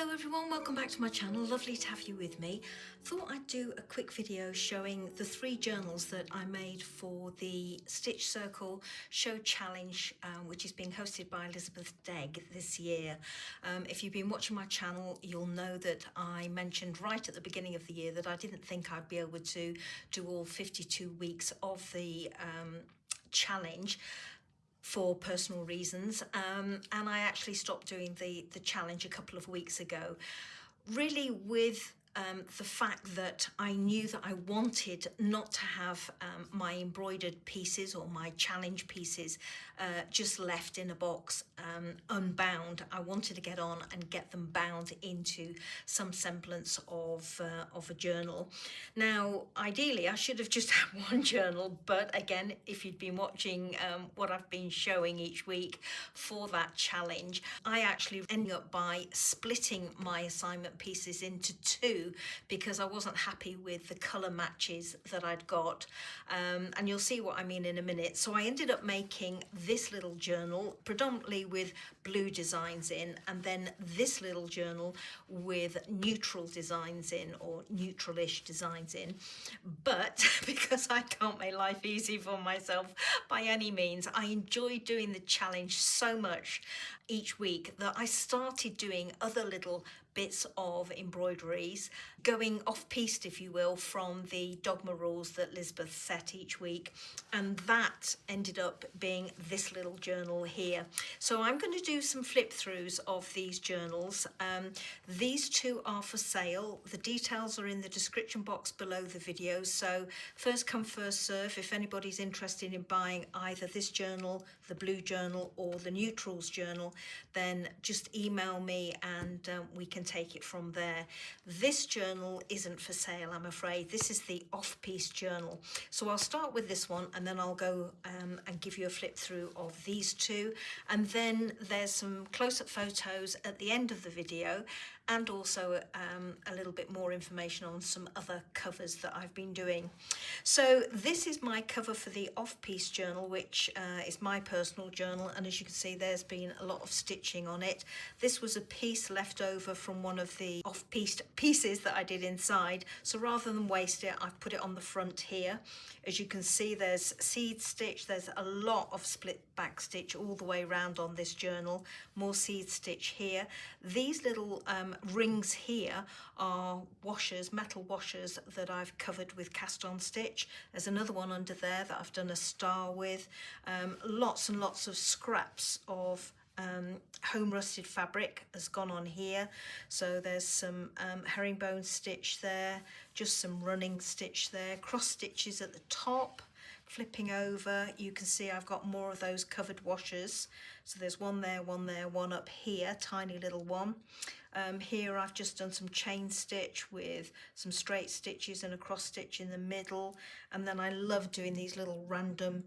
Hello everyone, welcome back to my channel. Lovely to have you with me. Thought I'd do a quick video showing the 3 journals that I made for the Stitch Circle Show Challenge, which is being hosted by Lisbeth Degn this year. If you've been watching my channel, you'll know that I mentioned right at the beginning of the year that I didn't think I'd be able to do all 52 weeks of the challenge for personal reasons, and I actually stopped doing the challenge a couple of weeks ago, really with the fact that I knew that I wanted not to have my embroidered pieces or my challenge pieces just left in a box unbound. I wanted to get on and get them bound into some semblance of a journal. Now, ideally, I should have just had one journal, but again, if you'd been watching what I've been showing each week for that challenge, I actually ended up by splitting my assignment pieces into 2 because I wasn't happy with the colour matches that I'd got, and you'll see what I mean in a minute. So I ended up making this little journal predominantly with blue designs in, and then this little journal with neutral designs in, or neutral-ish designs in. But because I can't make life easy for myself by any means, I enjoy doing the challenge so much each week that I started doing other little bits of embroideries, going off-piste, if you will, from the dogma rules that Lisbeth set each week, and that ended up being this little journal here. So I'm going to do some flip-throughs of these journals. These 2 are for sale. The details are in the description box below the video, so first come first serve. If anybody's interested in buying either this journal, the blue journal, or the neutrals journal, then just email me and we can take it from there. This journal isn't for sale, I'm afraid. This is the off-piste journal. So I'll start with this one, and then I'll go and give you a flip through of these 2. And then there's some close-up photos at the end of the video, and also a little bit more information on some other covers that I've been doing. So this is my cover for the off-piste journal, which is my personal journal, and as you can see, there's been a lot of stitching on it. This was a piece left over from one of the off-piste pieces that I did inside, so rather than waste it, I've put it on the front here. As you can see, there's seed stitch, there's a lot of split back stitch all the way around on this journal, more seed stitch here. These little rings here are washers, metal washers that I've covered with cast on stitch. There's another one under there that I've done a star with. Lots and lots of scraps of home rusted fabric has gone on here, so there's some herringbone stitch there, just some running stitch there, cross stitches at the top. Flipping over, you can see I've got more of those covered washers, so there's one there, one there, one up here, tiny little one. Here I've just done some chain stitch with some straight stitches and a cross stitch in the middle, and then I love doing these little random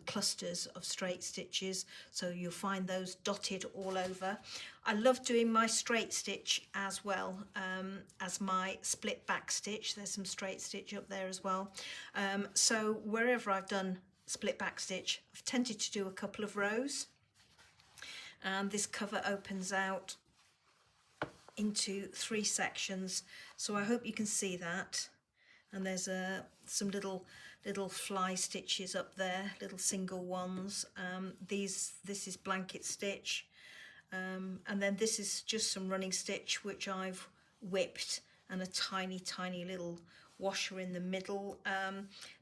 clusters of straight stitches, so you'll find those dotted all over. I love doing my straight stitch as well as my split back stitch. There's some straight stitch up there as well. So wherever I've done split back stitch, I've tended to do a couple of rows, and this cover opens out into 3 sections, so I hope you can see that. And there's some little fly stitches up there, little single ones. This is blanket stitch, and then this is just some running stitch which I've whipped, and a tiny little washer in the middle.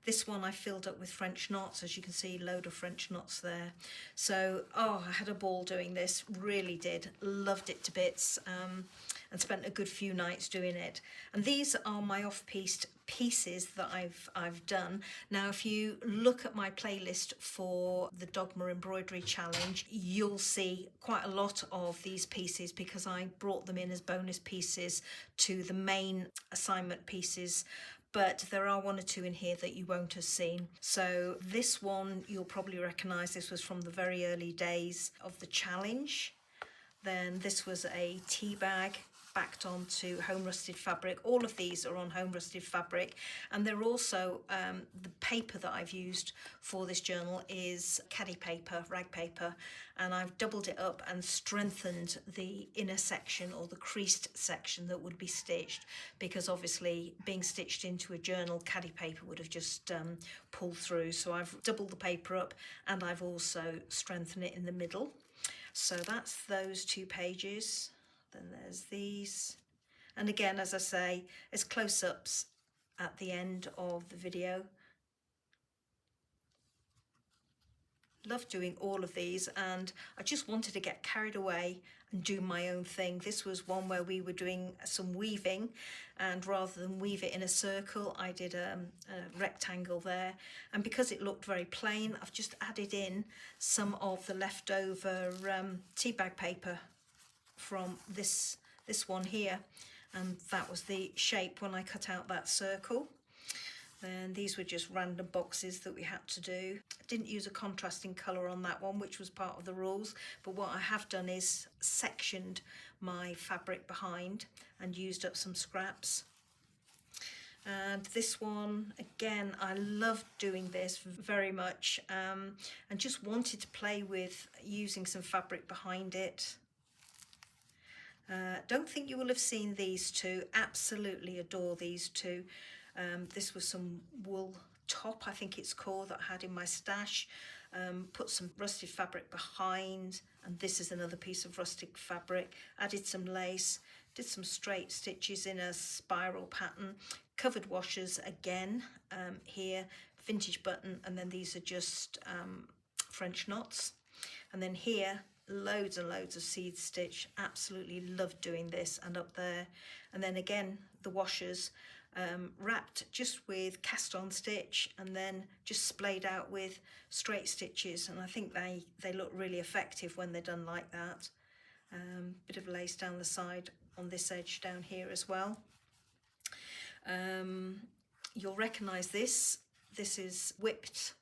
This one I filled up with French knots, as you can see, load of French knots there. So I had a ball doing this, really did, loved it to bits, and spent a good few nights doing it. And these are my off-piste pieces that I've done. Now, if you look at my playlist for the Dogma Embroidery Challenge, you'll see quite a lot of these pieces because I brought them in as bonus pieces to the main assignment pieces, but there are 1 or 2 in here that you won't have seen. So this one, you'll probably recognise. This was from the very early days of the challenge. Then this was a tea bag backed onto home rusted fabric. All of these are on home rusted fabric, and they're also the paper that I've used for this journal is Kadi paper, rag paper, and I've doubled it up and strengthened the inner section or the creased section that would be stitched, because obviously being stitched into a journal, Kadi paper would have just pulled through. So I've doubled the paper up and I've also strengthened it in the middle. So that's those 2 pages. Then there's these, and again, as I say, there's close-ups at the end of the video. Love doing all of these, and I just wanted to get carried away and do my own thing. This was one where we were doing some weaving, and rather than weave it in a circle, I did a rectangle there, and because it looked very plain, I've just added in some of the leftover tea bag paper from this one here, and that was the shape when I cut out that circle. Then these were just random boxes that we had to do. I didn't use a contrasting colour on that one, which was part of the rules, but what I have done is sectioned my fabric behind and used up some scraps. And this one, again, I loved doing this very much, and just wanted to play with using some fabric behind it. Don't think you will have seen these two. Absolutely adore these two. This was some wool top, I think it's called, that I had in my stash. Put some rusted fabric behind, and this is another piece of rusted fabric. Added some lace, did some straight stitches in a spiral pattern, covered washers again here, vintage button, and then these are just French knots. And then here, loads and loads of seed stitch. Absolutely loved doing this, and up there. And then again, the washers wrapped just with cast on stitch, and then just splayed out with straight stitches, and I think they look really effective when they're done like that. Bit of lace down the side on this edge down here as well. You'll recognise this. This is whipped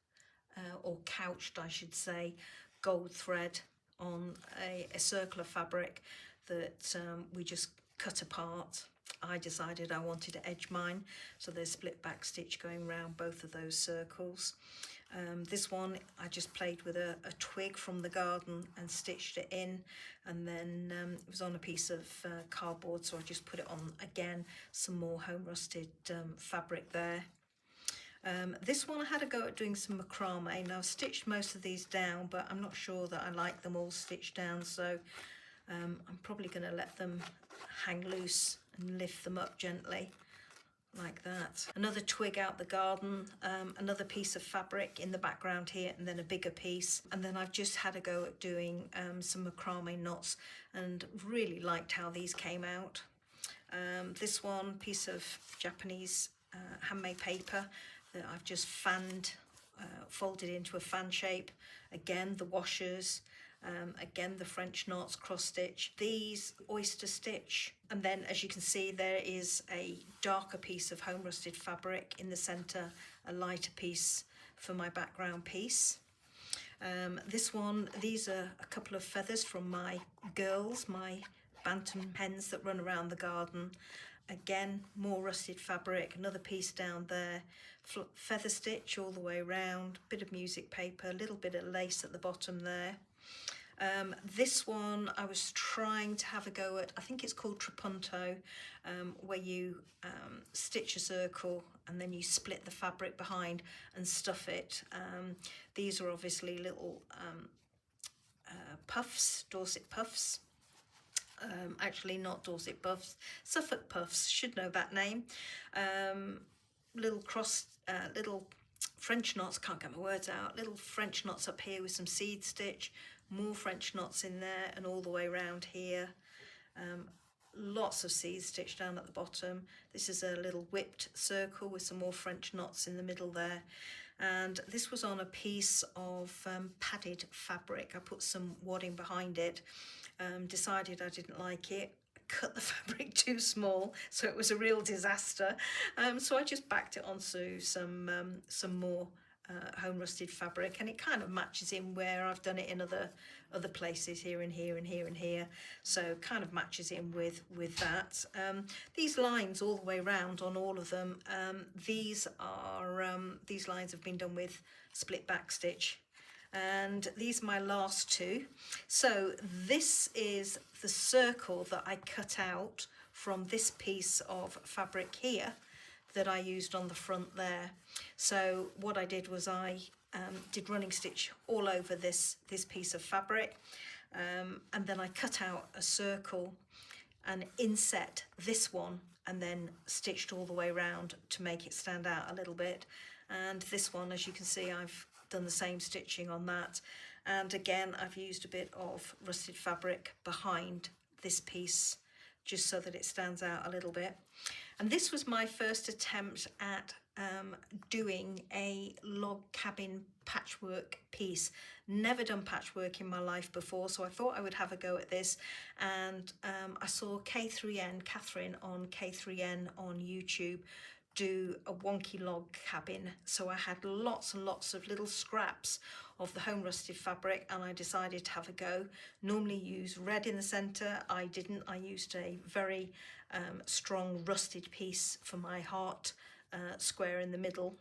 or couched, I should say, gold thread on a circle of fabric that we just cut apart. I decided I wanted to edge mine, so there's split back stitch going around both of those circles. This one I just played with a twig from the garden and stitched it in, and then it was on a piece of cardboard, so I just put it on again, some more home rusted fabric there. This one I had a go at doing some macrame. Now I've stitched most of these down, but I'm not sure that I like them all stitched down, so I'm probably going to let them hang loose and lift them up gently like that. Another twig out the garden, another piece of fabric in the background here, and then a bigger piece. And then I've just had a go at doing some macrame knots, and really liked how these came out. This one, piece of Japanese handmade paper that I've just fanned, folded into a fan shape. Again, the washers, again the French knots, cross stitch, these oyster stitch, and then as you can see there is a darker piece of home rusted fabric in the center, a lighter piece for my background piece. This one, these are a couple of feathers from my girls, my bantam hens that run around the garden. Again, more rusted fabric, another piece down there, feather stitch all the way around, bit of music paper, a little bit of lace at the bottom there. This one I was trying to have a go at, I think it's called trapunto, where you stitch a circle and then you split the fabric behind and stuff it. These are obviously little puffs, Dorset puffs. Actually not Dorset puffs, Suffolk puffs, should know that name. Little little French knots, can't get my words out, little French knots up here with some seed stitch, more French knots in there and all the way around here. Lots of seed stitch down at the bottom. This is a little whipped circle with some more French knots in the middle there. And this was on a piece of padded fabric. I put some wadding behind it, decided I didn't like it, cut the fabric too small, so it was a real disaster. So I just backed it onto some more home rusted fabric, and it kind of matches in where I've done it in other places, here and here and here and here, so kind of matches in with that. These lines all the way around on all of them, these lines have been done with split back stitch, and these are my last two. So this is the circle that I cut out from this piece of fabric here that I used on the front there. So what I did was I did running stitch all over this piece of fabric, and then I cut out a circle and inset this one, and then stitched all the way around to make it stand out a little bit. And this one, as you can see, I've done the same stitching on that, and again I've used a bit of rusted fabric behind this piece just so that it stands out a little bit. And this was my first attempt at doing a log cabin patchwork piece. Never done patchwork in my life before, so I thought I would have a go at this. And I saw Catherine on K3N on YouTube do a wonky log cabin, so I had lots and lots of little scraps of the home rusted fabric, and I decided to have a go. Normally use red in the center. I didn't. I used a very strong rusted piece for my heart square in the middle.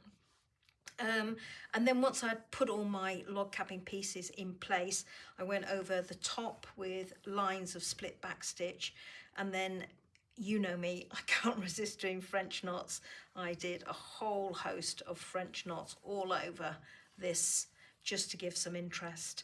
And then once I'd put all my log cabin pieces in place, I went over the top with lines of split back stitch, and then, you know me, I can't resist doing French knots. I did a whole host of French knots all over this just to give some interest.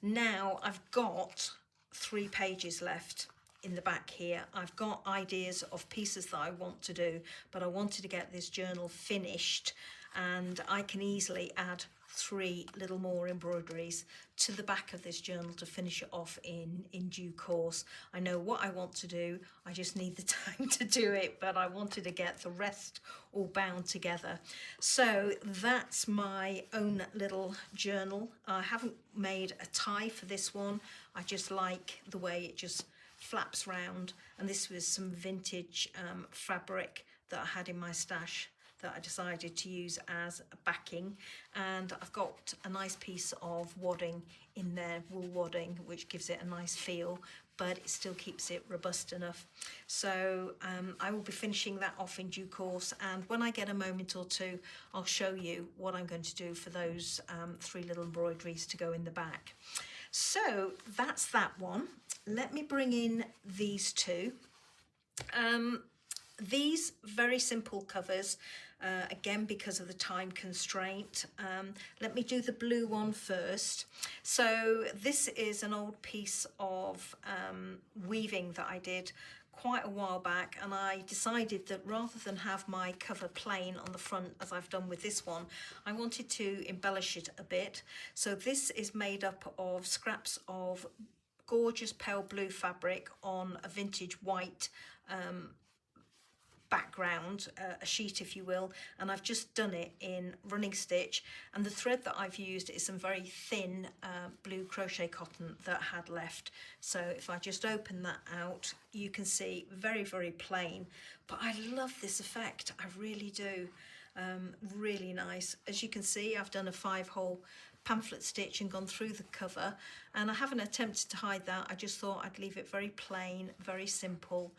Now I've got 3 pages left in the back here. I've got ideas of pieces that I want to do, but I wanted to get this journal finished, and I can easily add 3 little more embroideries to the back of this journal to finish it off in due course. I know what I want to do, I just need the time to do it, but I wanted to get the rest all bound together. So that's my own little journal. I haven't made a tie for this one. I just like the way it just flaps round, and this was some vintage fabric that I had in my stash that I decided to use as a backing, and I've got a nice piece of wadding in there, wool wadding, which gives it a nice feel, but it still keeps it robust enough. So I will be finishing that off in due course, and when I get a moment or two, I'll show you what I'm going to do for those 3 little embroideries to go in the back. So that's that one. Let me bring in these 2. These very simple covers, again because of the time constraint. Let me do the blue one first. So this is an old piece of weaving that I did quite a while back, and I decided that rather than have my cover plain on the front as I've done with this one, I wanted to embellish it a bit. So this is made up of scraps of gorgeous pale blue fabric on a vintage white background, a sheet if you will, and I've just done it in running stitch, and the thread that I've used is some very thin blue crochet cotton that I had left. So if I just open that out, you can see very, very plain, but I love this effect, I really do. Really nice. As you can see, I've done a 5-hole pamphlet stitch and gone through the cover, and I haven't attempted to hide that. I just thought I'd leave it very plain, very simple,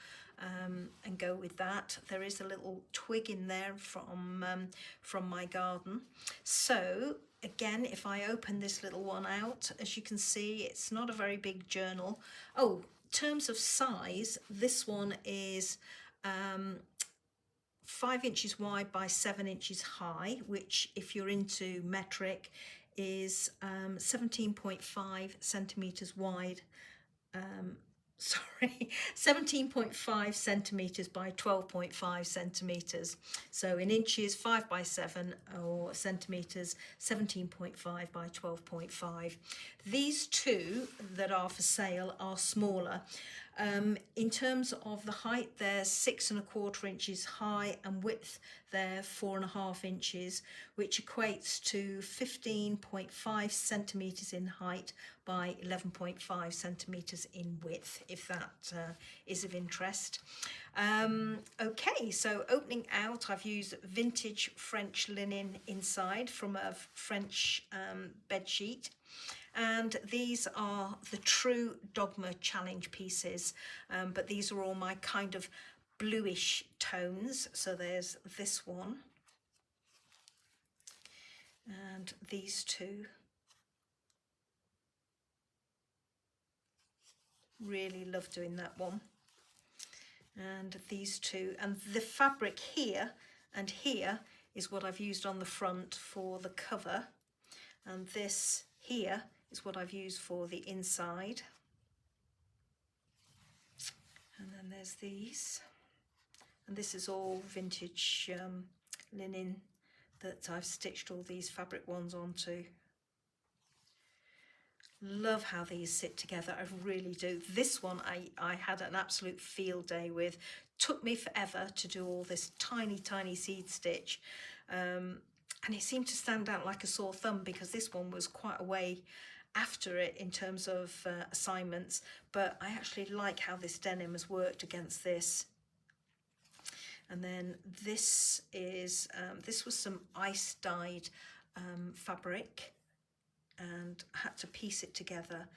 and go with that. There is a little twig in there from my garden. So again, if I open this little one out, as you can see, it's not a very big journal. Oh, in terms of size, this one is 5 inches wide by 7 inches high, which if you're into metric is 17.5 centimeters wide. 17.5 centimeters by 12.5 centimeters. So in inches, 5 by 7, or centimeters, 17.5 by 12.5. These 2 that are for sale are smaller. In terms of the height, they're 6¼ inches high, and width they're 4½ inches, which equates to 15.5 centimetres in height by 11.5 centimetres in width, if that is of interest. Okay, so opening out, I've used vintage French linen inside from a French bed sheet. And these are the true Dogma challenge pieces, but these are all my kind of bluish tones. So there's this one and these two. Really love doing that one. And these two, and the fabric here and here is what I've used on the front for the cover, and this here is what I've used for the inside. And then there's these, and this is all vintage linen that I've stitched all these fabric ones onto. Love how these sit together, I really do. This one I had an absolute field day with. Took me forever to do all this tiny seed stitch, and it seemed to stand out like a sore thumb because this one was quite a way after it in terms of assignments, but I actually like how this denim has worked against this. And then this is this was some ice dyed fabric, and I had to piece it together,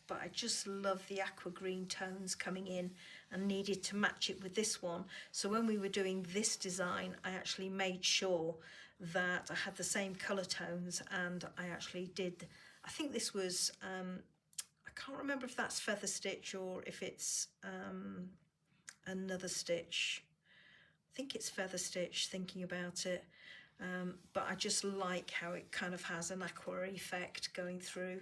but I just love the aqua green tones coming in and needed to match it with this one. So when we were doing this design, I actually made sure that I had the same colour tones, and I actually did, I think this was I can't remember if that's feather stitch or if it's another stitch. I think it's feather stitch, thinking about it. But I just like how it kind of has an aqua effect going through.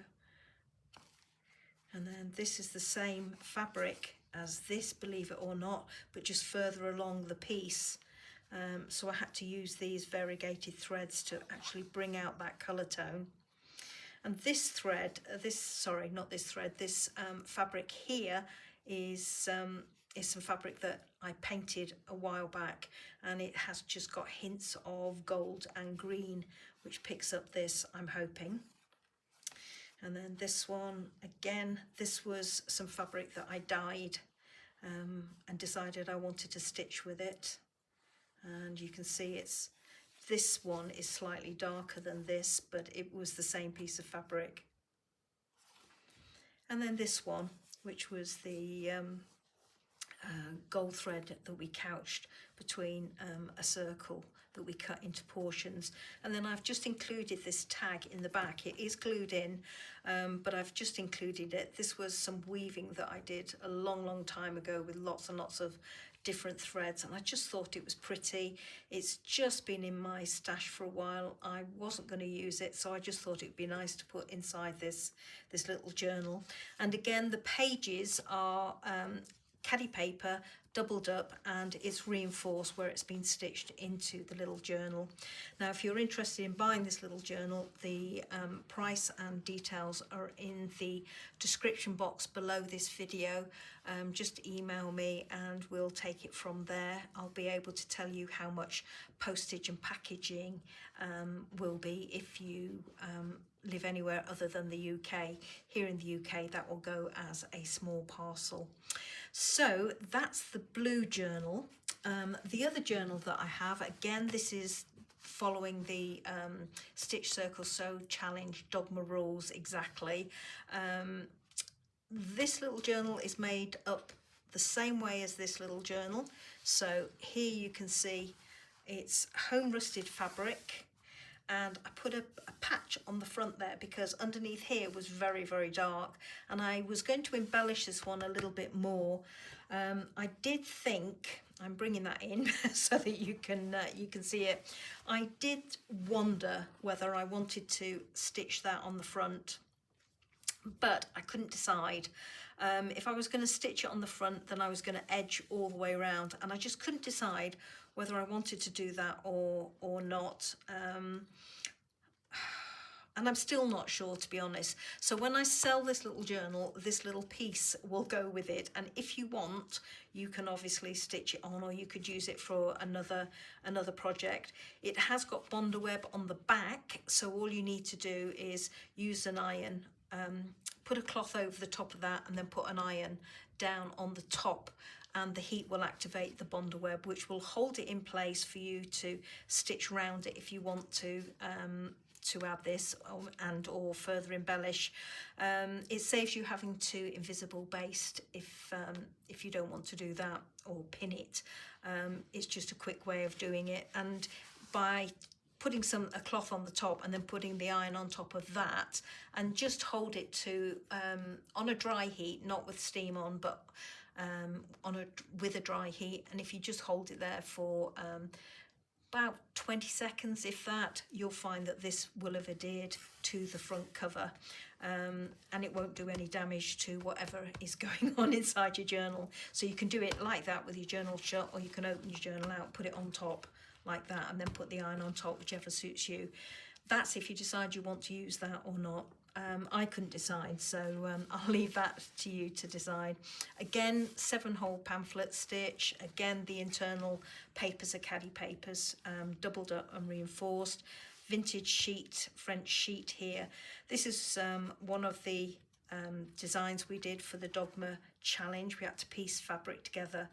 And then this is the same fabric as this, believe it or not, but just further along the piece. So I had to use these variegated threads to actually bring out that colour tone. And this thread, this fabric here is some fabric that I painted a while back, and it has just got hints of gold and green, which picks up this, I'm hoping. And then this one, again, this was some fabric that I dyed and decided I wanted to stitch with it. And you can see this one is slightly darker than this, but it was the same piece of fabric. And then this one, which was the gold thread that we couched between a circle that we cut into portions. And then I've just included this tag in the back. It is glued in, but I've just included it. This was some weaving that I did a long time ago with lots and lots of different threads, and I just thought it was pretty. It's just been in my stash for a while. I wasn't going to use it, so I just thought it'd be nice to put inside this little journal. And again, the pages are Kadi paper, doubled up, and it's reinforced where it's been stitched into the little journal. Now, if you're interested in buying this little journal, the price and details are in the description box below this video. Just email me and we'll take it from there. I'll be able to tell you how much postage and packaging will be if you live anywhere other than the UK. Here in the UK, that will go as a small parcel. So that's the blue journal. The other journal that I have, again, this is following the Stitch Circle Sew Challenge Dogma rules exactly. This little journal is made up the same way as this little journal. So here you can see it's home rusted fabric, and I put a patch on the front there because underneath here was very dark, and I was going to embellish this one a little bit more. I did think, I'm bringing that in so that you can see it. I did wonder whether I wanted to stitch that on the front, but I couldn't decide. If I was going to stitch it on the front, then I was going to edge all the way around, and I just couldn't decide whether I wanted to do that or not. And and I'm still not sure, to be honest. So when I sell this little journal, this little piece will go with it, and if you want, you can obviously stitch it on, or you could use it for another project. It has got Bonder web on the back, so all you need to do is use an iron, put a cloth over the top of that, and then put an iron down on the top, and the heat will activate the Bonder web, which will hold it in place for you to stitch round it if you want to add this or further embellish. It saves you having to invisible baste if you don't want to do that, or pin it. It's just a quick way of doing it, and by putting a cloth on the top and then putting the iron on top of that, and just hold it to on a dry heat, not with steam on, but with a dry heat. And if you just hold it there for about 20 seconds, if that, you'll find that this will have adhered to the front cover, and it won't do any damage to whatever is going on inside your journal. So you can do it like that with your journal shut, or you can open your journal out, put it on top like that, and then put the iron on top, whichever suits you. That's if you decide you want to use that or not. I couldn't decide, so I'll leave that to you to decide. Again, 7-hole pamphlet stitch. Again, the internal papers are Kadi papers, doubled up and reinforced. Vintage sheet, French sheet here. This is one of the designs we did for the Dogma challenge. We had to piece fabric together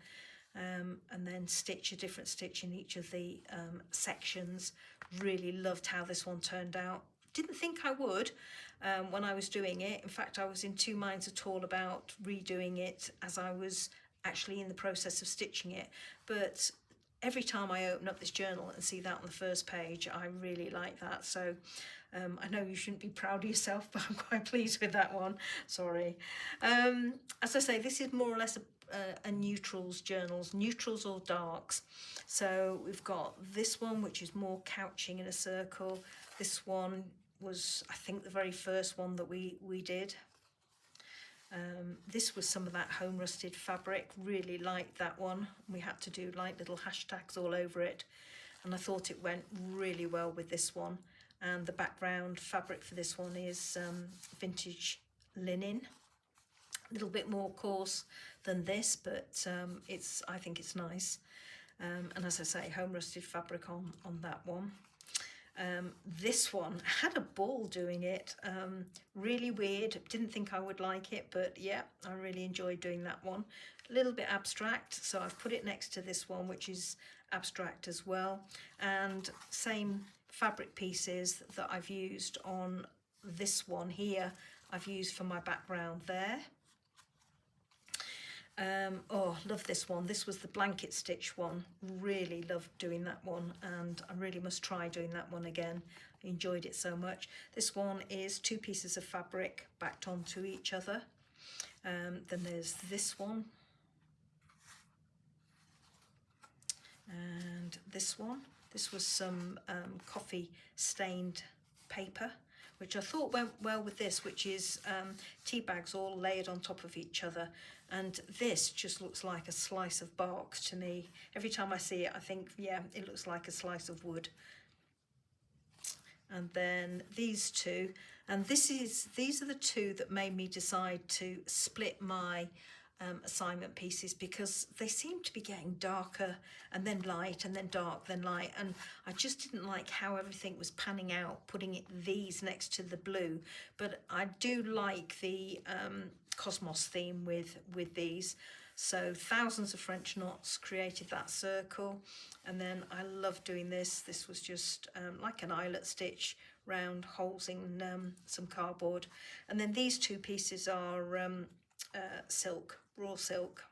and then stitch a different stitch in each of the sections. Really loved how this one turned out. Didn't think I would when I was doing it. In fact, I was in two minds at all about redoing it as I was actually in the process of stitching it. But every time I open up this journal and see that on the first page, I really like that. So I know you shouldn't be proud of yourself, but I'm quite pleased with that one. Sorry. As I say, this is more or less a neutrals journals, neutrals or darks. So we've got this one, which is more couching in a circle. This one was, I think, the very first one that we did. This was some of that home rusted fabric. Really liked that one. We had to do like little hashtags all over it, and I thought it went really well with this one. And the background fabric for this one is vintage linen. A little bit more coarse than this, but I think it's nice. And as I say, home rusted fabric on that one. This one, I had a ball doing it. Really weird. Didn't think I would like it, but yeah, I really enjoyed doing that one. A little bit abstract, so I've put it next to this one, which is abstract as well. And same fabric pieces that I've used on this one here, I've used for my background there. Oh, love this one. This was the blanket stitch one. Really loved doing that one, and I really must try doing that one again. I enjoyed it so much. This one is 2 pieces of fabric backed onto each other. Then there's this one. And this one. This was some coffee stained paper, which I thought went well with this, which is tea bags all layered on top of each other. And this just looks like a slice of bark to me. Every time I see it, I think, yeah, it looks like a slice of wood. And then these two, and these are the two that made me decide to split my assignment pieces, because they seem to be getting darker and then light and then dark then light, and I just didn't like how everything was panning out putting these next to the blue. But I do like the cosmos theme with these. So thousands of French knots created that circle, and then I love doing this. This was just like an eyelet stitch round holes in some cardboard. And then these two pieces are silk, raw silk.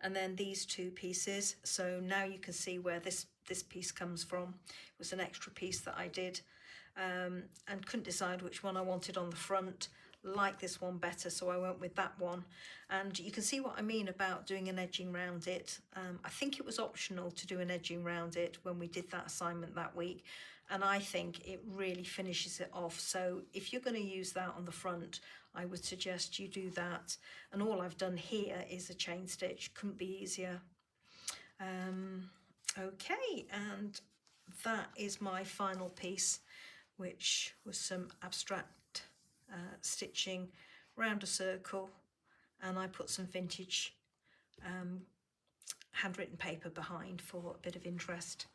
And then these two pieces, so now you can see where this piece comes from. It was an extra piece that I did, and couldn't decide which one I wanted on the front. Like this one better, so I went with that one. And you can see what I mean about doing an edging round it. I think it was optional to do an edging round it when we did that assignment that week, and I think it really finishes it off. So if you're going to use that on the front, I would suggest you do that. And all I've done here is a chain stitch. Couldn't be easier. Okay, and that is my final piece, which was some abstract stitching round a circle, and I put some vintage handwritten paper behind for a bit of interest.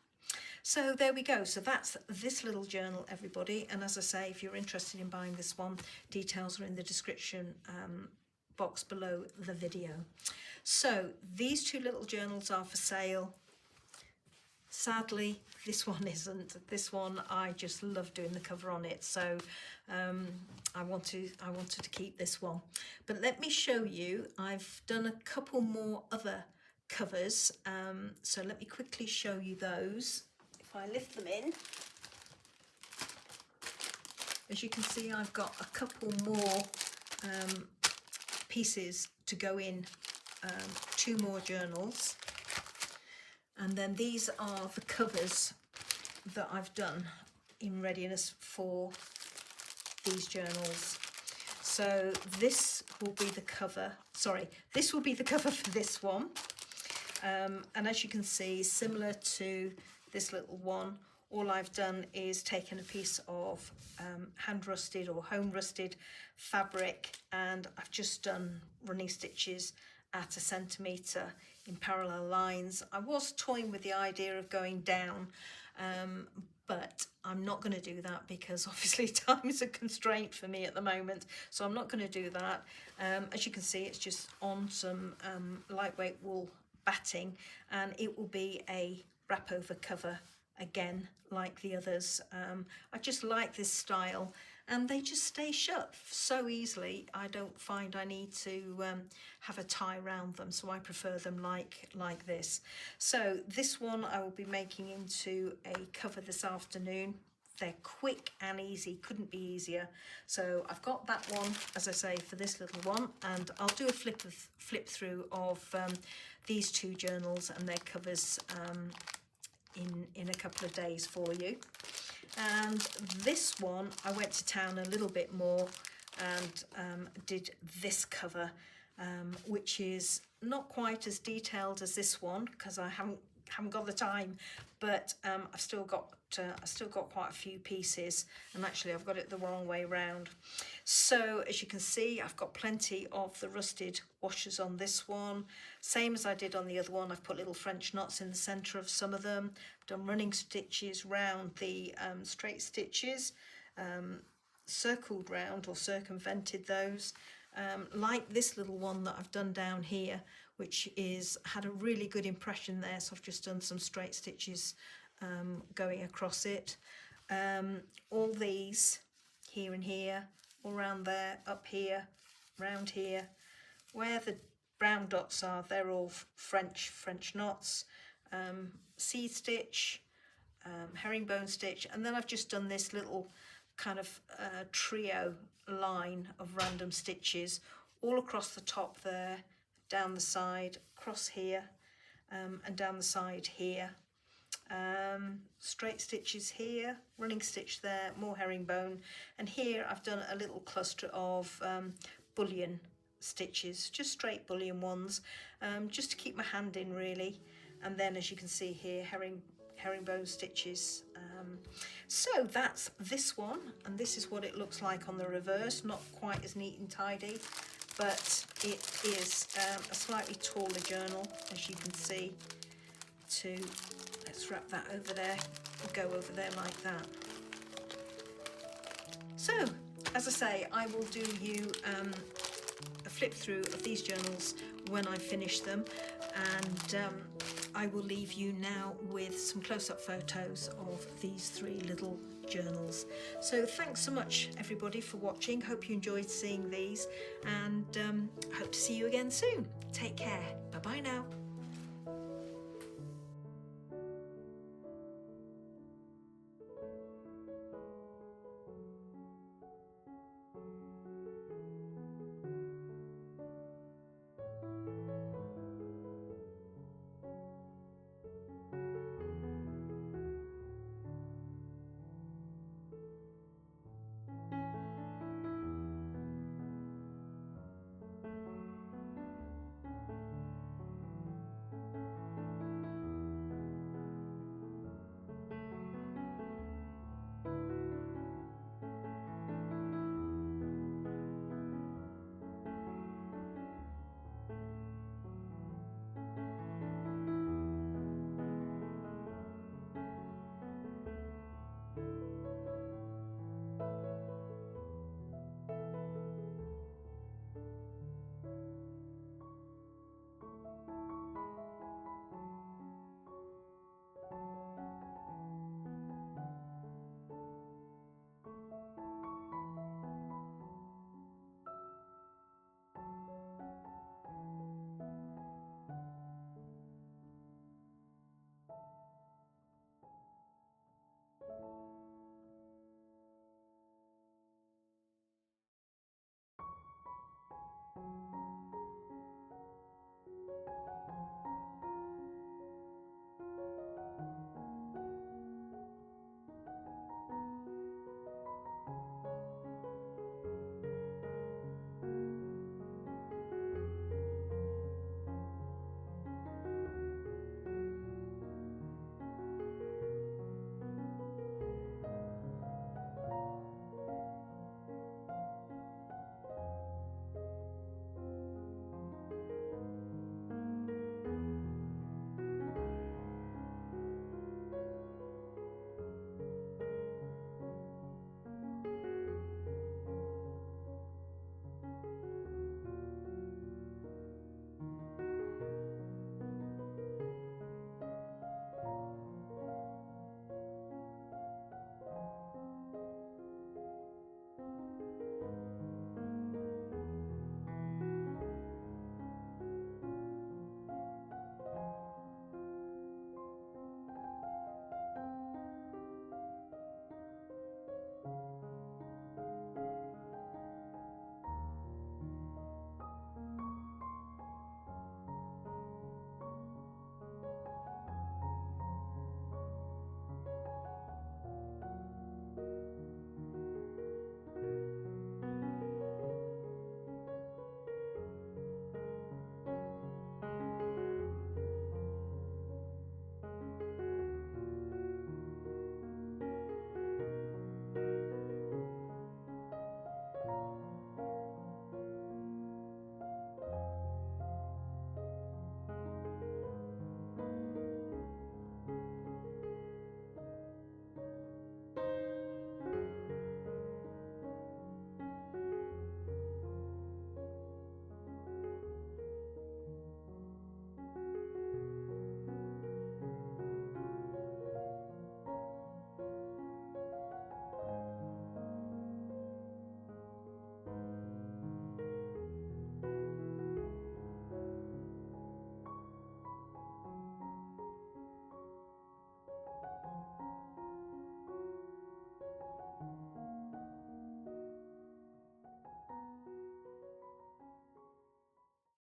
So there we go. So that's this little journal, everybody. And as I say, if you're interested in buying this one, details are in the description box below the video. So these two little journals are for sale. Sadly, this one isn't. This one, I just love doing the cover on it, so I wanted to keep this one. But let me show you, I've done a couple more other covers, so let me quickly show you those. If I lift them in, as you can see, I've got a couple more pieces to go in, 2 more journals. And then these are the covers that I've done in readiness for these journals. So this will be the cover, this will be the cover for this one. And as you can see, similar to this little one, all I've done is taken a piece of hand rusted or home rusted fabric, and I've just done running stitches at 1 centimetre in parallel lines. I was toying with the idea of going down, but I'm not going to do that because obviously time is a constraint for me at the moment, so I'm not going to do that. As you can see, it's just on some lightweight wool batting, and it will be a wrap over cover again like the others. I just like this style, and they just stay shut so easily. I don't find I need to have a tie around them, so I prefer them like this. So this one I will be making into a cover this afternoon. They're quick and easy, couldn't be easier. So I've got that one, as I say, for this little one, and I'll do a flip through of these 2 journals and their covers in a couple of days for you. And this one, I went to town a little bit more and did this cover, which is not quite as detailed as this one because I haven't got the time, but I've still got quite a few pieces, and actually I've got it the wrong way round. So as you can see, I've got plenty of the rusted washers on this one, same as I did on the other one. I've put little French knots in the centre of some of them. I've done running stitches round the straight stitches, circled round or circumvented those, like this little one that I've done down here, which had a really good impression there, so I've just done some straight stitches going across it. All these here and here, all around there, up here, round here, where the brown dots are, they're all French knots, seed stitch, herringbone stitch, and then I've just done this little kind of trio line of random stitches all across the top there, down the side, across here, and down the side here. Straight stitches here, running stitch there, more herringbone, and here I've done a little cluster of bullion stitches, just straight bullion ones, just to keep my hand in really. And then as you can see here, herringbone stitches. So that's this one, and this is what it looks like on the reverse. Not quite as neat and tidy, but it is a slightly taller journal, as you can see. Let's wrap that over there and go over there like that. So as I say, I will do you a flip through of these journals when I finish them, and I will leave you now with some close-up photos of these 3 little journals. So thanks so much everybody for watching. Hope you enjoyed seeing these, and hope to see you again soon. Take care. Bye bye now.